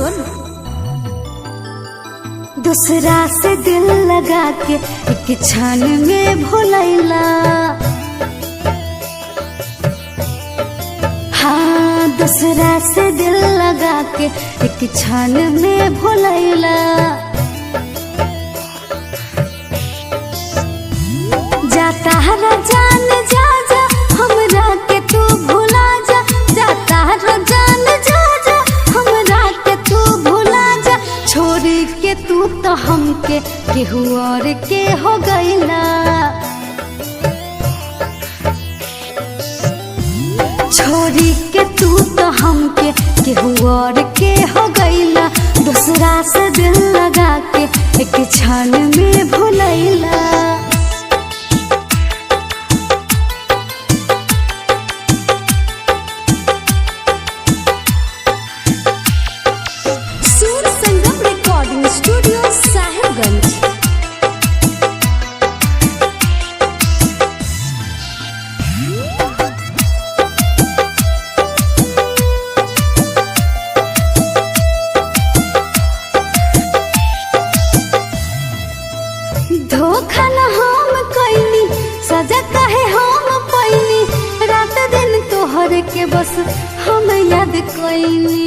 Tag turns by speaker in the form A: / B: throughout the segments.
A: सुन। दूसरा से दिल लगा के एक क्षण में भुलैला, हाँ दूसरा से दिल लगा के एक क्षण में भुलैला। जाता है जान जा जा हमरा के तू भुला जा, जाता है जान जा जा हमरा के तू भुला जा। छोड़ी के तू तो हमके केहू और के हो गईला, छोड़ी के तू तो हमके केहू और के हो गईला। दूसरा से दिल लगा के एक क्षण में भुलैला। स्टूडियो साहिबगंज। धोखा न हम कैनी, सजा काहे हम पैनी, रात दिन तोहर के बस हम याद कैनी।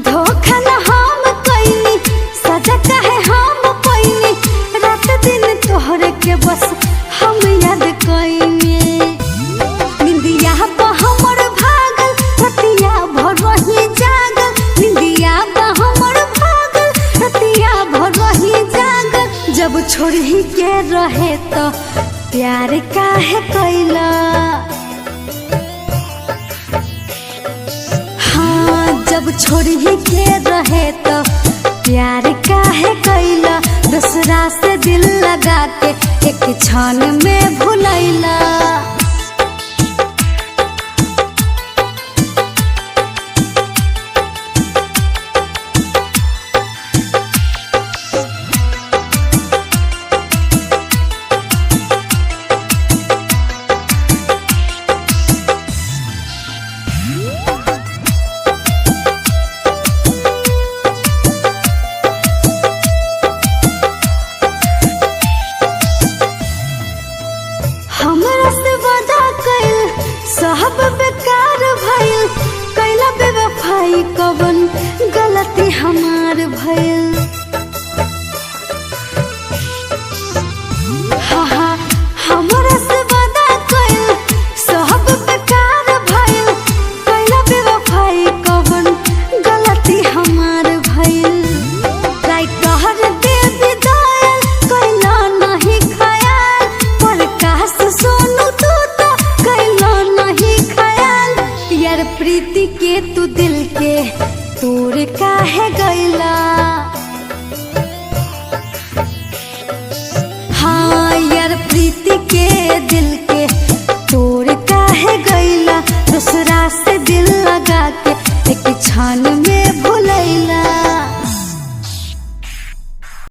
A: धोखा न हम कैनी, सजा काहे हम पैनी, रात दिन तोहर के बस हम याद कैनी। निंदिया बा हमर भागल, रतिया भर रही जागल, निंदिया बा हमर भागल, रतिया भर रही जागल। जब छोड़ी के रहे तो प्यार काहे कैला, जब छोड़ी के रहे तो प्यार काहे कैला। दूसरा से दिल लगा के एक क्षण में भुलैला। हमरा से वादा कैल सब बेकार भइल, कैला बेवफाई कवन गलती हमार भइल। हाँ हमरा से वादा कैल सब बेकार भइल, कैला बेवफाई कवन गलती हमार भइल। राइटर देवी दयाल कैला नहीं खयाल, प्रकाश सोनू तू तो कैला नहीं खयाल। यार प्रीति के तू दिल के तोड़ काहे गईला, हाँ यार प्रीति के दिल के तोड़ काहे गईला। दूसरा से दिल लगा के एक क्षण में